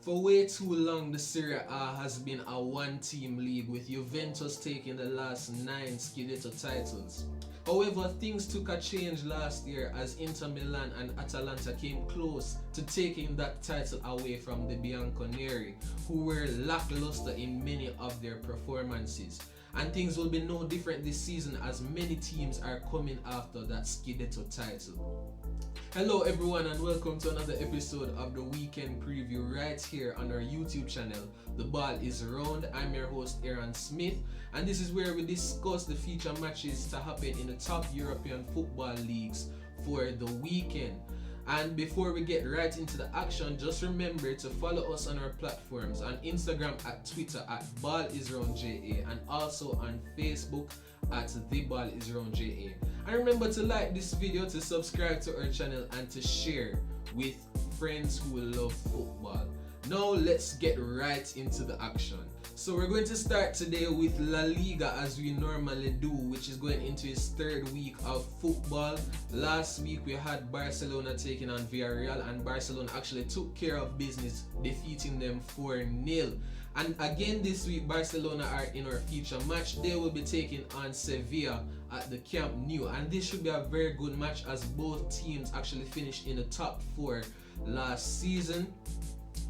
For way too long, the Serie A has been a one-team league with Juventus taking the last 9 Scudetto titles. However, things took a change last year as Inter Milan and Atalanta came close to taking that title away from the Bianconeri, who were lackluster in many of their performances. And things will be no different this season as many teams are coming after that Scudetto title. Hello everyone and welcome to another episode of the weekend preview right here on our YouTube channel. The ball is round. I'm your host Aaron Smith and this is where we discuss the feature matches to happen in the top European football leagues for the weekend. And before we get right into the action, just remember to follow us on our platforms on Instagram at Twitter at ballisroundja and also on Facebook at theballisroundja. And remember to like this video, to subscribe to our channel and to share with friends who love football. Now let's get right into the action. So we're going to start today with La Liga as we normally do, which is going into its third week of football. Last week we had Barcelona taking on Villarreal and Barcelona actually took care of business, defeating them 4-0. And again this week Barcelona are in our feature match. They will be taking on Sevilla at the Camp Nou, and this should be a very good match as both teams actually finished in the top 4 last season.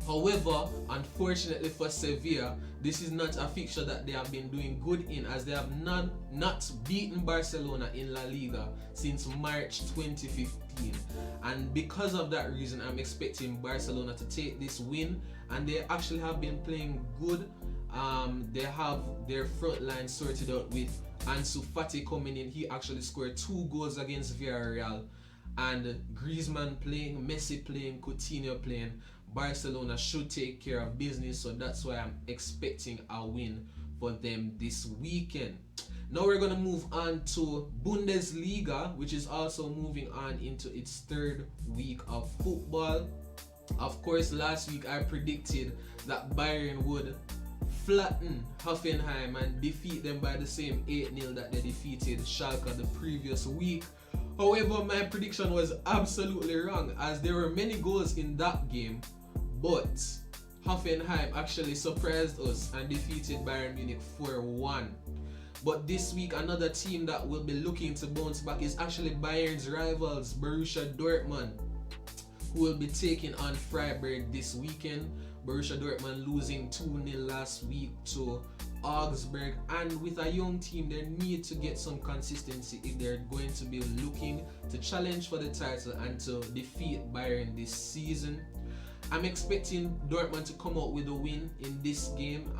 However, unfortunately for Sevilla, this is not a fixture that they have been doing good in, as they have not beaten Barcelona in La Liga since March 2015. And because of that reason, I'm expecting Barcelona to take this win, and they actually have been playing good. They have their front line sorted out with Ansu Fati coming in. He actually scored 2 goals against Villarreal, and Griezmann playing, Messi playing, Coutinho playing. Barcelona should take care of business, so that's why I'm expecting a win for them this weekend. Now we're going to move on to Bundesliga, which is also moving on into its third week of football. Of course, last week I predicted that Bayern would flatten Hoffenheim and defeat them by the same 8-0 that they defeated Schalke the previous week. However, my prediction was absolutely wrong, as there were many goals in that game, but Hoffenheim actually surprised us and defeated Bayern Munich 4-1. But this week, another team that will be looking to bounce back is actually Bayern's rivals, Borussia Dortmund, who will be taking on Freiburg this weekend. Borussia Dortmund losing 2-0 last week to Augsburg, and with a young team they need to get some consistency if they're going to be looking to challenge for the title and to defeat Bayern this season. I'm expecting Dortmund to come out with a win in this game.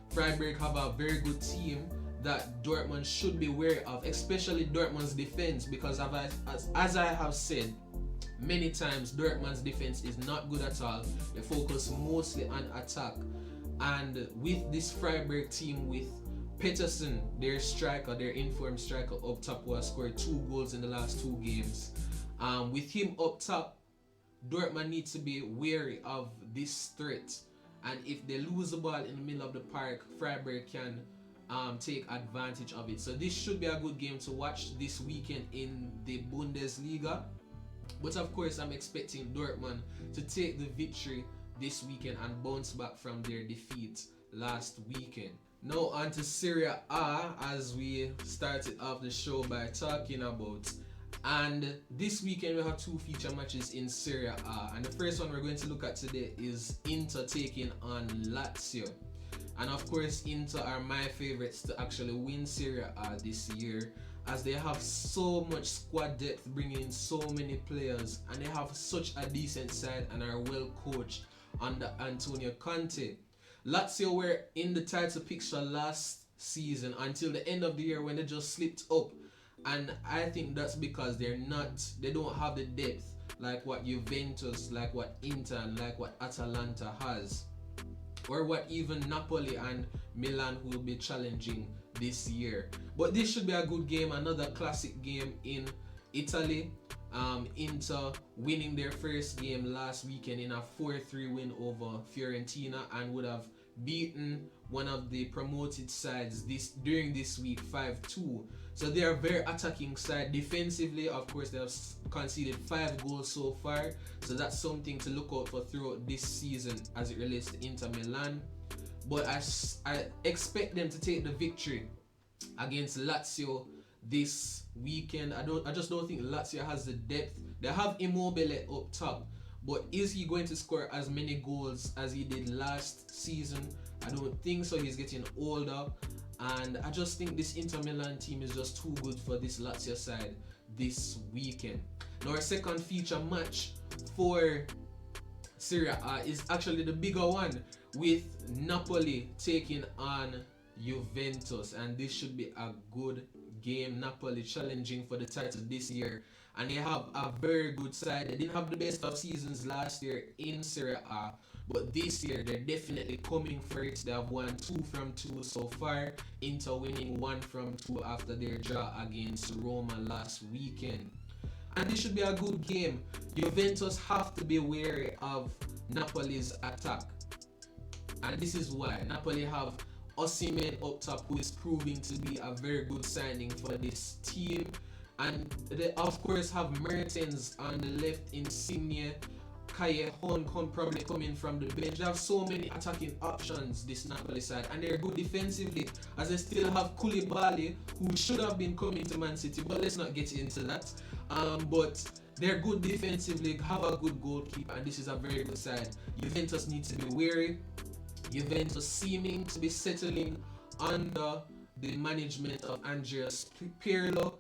Freiburg have a very good team that Dortmund should be wary of, especially Dortmund's defense, because as I have said many times, Dortmund's defense is not good at all. They focus mostly on attack. And with this Freiburg team, with Peterson, their striker, their informed striker up top, who has scored 2 goals in the last 2 games, with him up top, Dortmund needs to be wary of this threat. And if they lose the ball in the middle of the park, Freiburg can take advantage of it. So this should be a good game to watch this weekend in the Bundesliga. But of course, I'm expecting Dortmund to take the victory this weekend and bounce back from their defeat last weekend. Now on to Serie A, as we started off the show by talking about. And this weekend we have 2 feature matches in Serie A. And the first one we're going to look at today is Inter taking on Lazio. And of course, Inter are my favorites to actually win Serie A this year, as they have so much squad depth, bringing in so many players, and they have such a decent side and are well coached under Antonio Conte. Lazio were in the title picture last season until the end of the year when they just slipped up, and I think that's because they don't have the depth like what Juventus, like what Inter, and like what Atalanta has, or what even Napoli and Milan will be challenging this year. But this should be a good game, another classic game in Italy. Inter winning their first game last weekend in a 4-3 win over Fiorentina, and would have beaten one of the promoted sides during this week 5-2. So they are a very attacking side. Defensively, of course, they have conceded 5 goals so far. So that's something to look out for throughout this season as it relates to Inter Milan. But I expect them to take the victory against Lazio this weekend. I just don't think Lazio has the depth. They have Immobile up top, but is he going to score as many goals as he did last season? I don't think so. He's getting older, and I just think this Inter Milan team is just too good for this Lazio side this weekend. Now our second feature match for Serie A is actually the bigger one, with Napoli taking on Juventus, and this should be a good game. Napoli challenging for the title this year, and they have a very good side. They didn't have the best of seasons last year in Serie A, but this year they're definitely coming for it. They have won 2 from 2 so far, Inter winning 1 from 2 after their draw against Roma last weekend. And this should be a good game. Juventus have to be wary of Napoli's attack, and this is why. Napoli have Osimhen up top, who is proving to be a very good signing for this team, and they of course have Mertens on the left, Insigne, Callejon probably coming from the bench. They have so many attacking options, this Napoli side, and they're good defensively, as they still have Koulibaly, who should have been coming to Man City, but let's not get into that. But they're good defensively, have a good goalkeeper, and this is a very good side. Juventus needs to be wary. Juventus seeming to be settling under the management of Andreas Pirlo.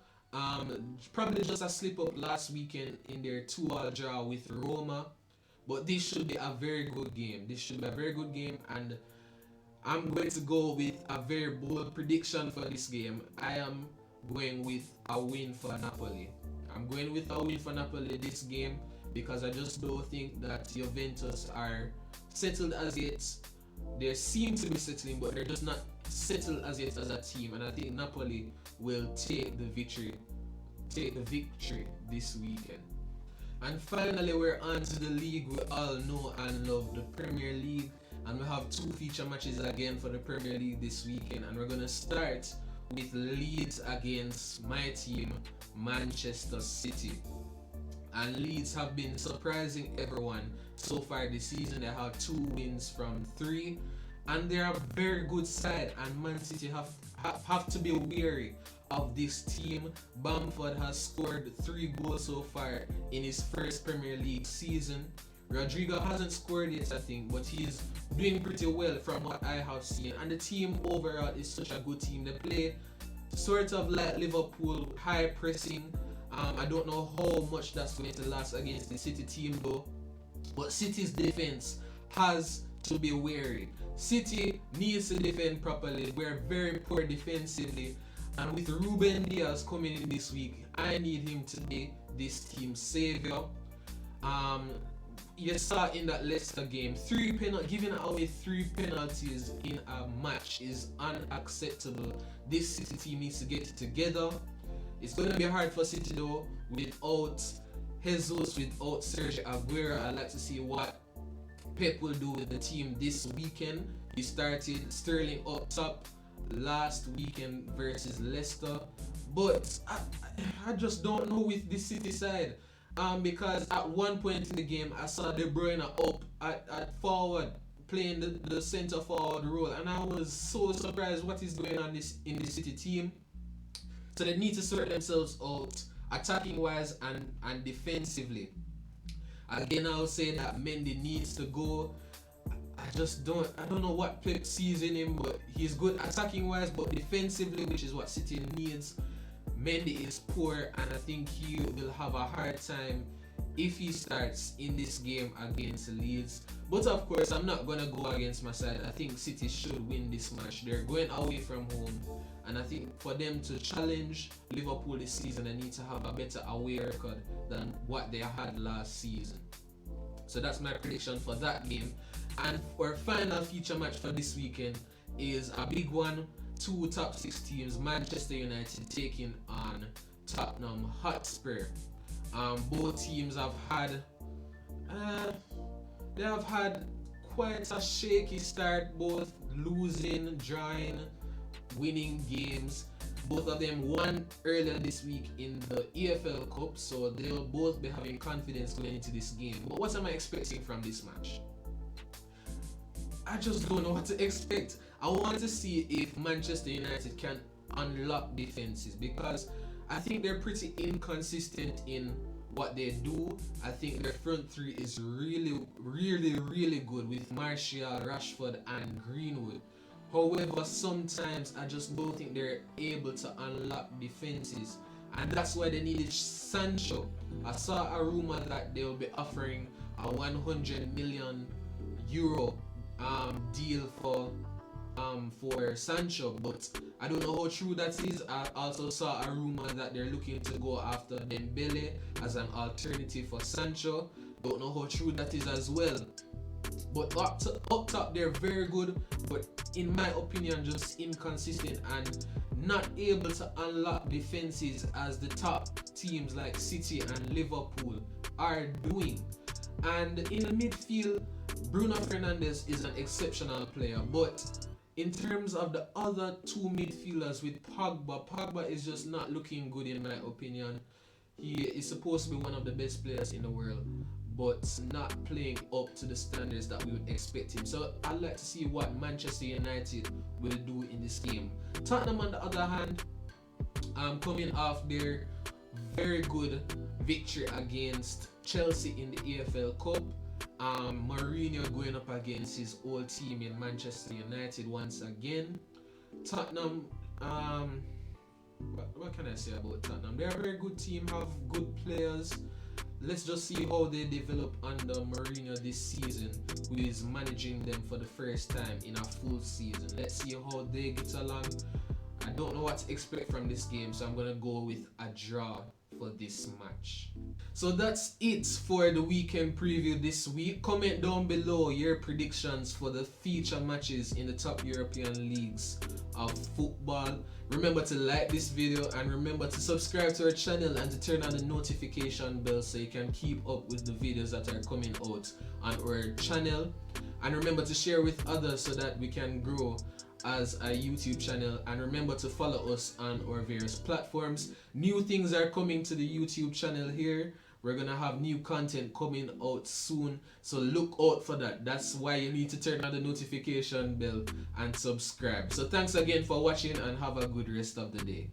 Probably just a slip up last weekend in their 2-2 draw with Roma. But this should be a very good game. This should be a very good game, and I'm going to go with a very bold prediction for this game. I am going with a win for Napoli. I'm going with a win for Napoli this game, because I just don't think that Juventus are settled as yet. They seem to be settling, but they're just not settled as yet as a team, and I think Napoli will take the victory this weekend. And finally, we're on to the league we all know and love, the Premier League, and we have 2 feature matches again for the Premier League this weekend, and we're going to start with Leeds against my team, Manchester City. And Leeds have been surprising everyone so far this season. They have 2 wins from 3, and they're a very good side, and Man City have to be wary of this team. Bamford has scored 3 goals so far in his first Premier League season. Rodrigo hasn't scored yet, I think, but he's doing pretty well from what I have seen, and the team overall is such a good team. They play sort of like Liverpool, high pressing. I don't know how much that's going to last against the City team though, but City's defense has to be wary. City needs to defend properly. We're very poor defensively, and with Ruben Diaz coming in this week, I need him to be this team's savior. You saw in that Leicester game, giving away 3 penalties in a match is unacceptable. This City team needs to get it together. It's going to be hard for City though, without Jesus, without Sergio Aguero. I'd like to see what Pep will do with the team this weekend. He started Sterling up top last weekend versus Leicester, but I just don't know with this City side. Because at one point in the game, I saw De Bruyne up at forward, playing the centre forward role, and I was so surprised what is going on in the City team. So they need to sort themselves out, attacking wise and defensively. Again, I'll say that Mendy needs to go. I don't know what Pep sees in him, but he's good attacking wise, but defensively, which is what City needs, Mendy is poor, and I think he will have a hard time if he starts in this game against Leeds. But of course, I'm not going to go against my side. I think City should win this match. They're going away from home, and I think for them to challenge Liverpool this season, they need to have a better away record than what they had last season. So that's my prediction for that game. And our final feature match for this weekend is a big one. 2 top 6 teams, Manchester United taking on Tottenham Hotspur. Both teams have had quite a shaky start, both losing, drawing, winning games. Both of them won earlier this week in the EFL Cup, so they'll both be having confidence going into this game. But what am I expecting from this match? I just don't know what to expect. I want to see if Manchester United can unlock defenses, because I think they're pretty inconsistent in what they do. I think their front three is really good with Martial, Rashford and Greenwood. However, sometimes I just don't think they're able to unlock defenses, and that's why they needed Sancho. I saw a rumor that they will be offering a 100 million euro deal for Sancho, but I don't know how true that is. I also saw a rumor that they're looking to go after Dembele as an alternative for Sancho. Don't know how true that is as well. But up top they're very good, but in my opinion just inconsistent and not able to unlock defenses as the top teams like City and Liverpool are doing. And in the midfield, Bruno Fernandes is an exceptional player, but in terms of the other two midfielders with Pogba is just not looking good in my opinion. He is supposed to be one of the best players in the world, but not playing up to the standards that we would expect him. So I'd like to see what Manchester United will do in this game. Tottenham, on the other hand, coming off their very good victory against Chelsea in the EFL Cup. Mourinho going up against his old team in Manchester United once again. Tottenham, what can I say about Tottenham? They're a very good team, have good players. Let's just see how they develop under Mourinho this season, who is managing them for the first time in a full season. Let's see how they get along. I don't know what to expect from this game, so I'm going to go with a draw for this match. So that's it for the weekend preview this week. Comment down below your predictions for the feature matches in the top European leagues of football. Remember to like this video and remember to subscribe to our channel and to turn on the notification bell so you can keep up with the videos that are coming out on our channel. And remember to share with others so that we can grow as a YouTube channel, and remember to follow us on our various platforms. New things are coming to the YouTube channel here. We're gonna have new content coming out soon, so look out for that. That's why you need to turn on the notification bell and subscribe. So thanks again for watching and have a good rest of the day.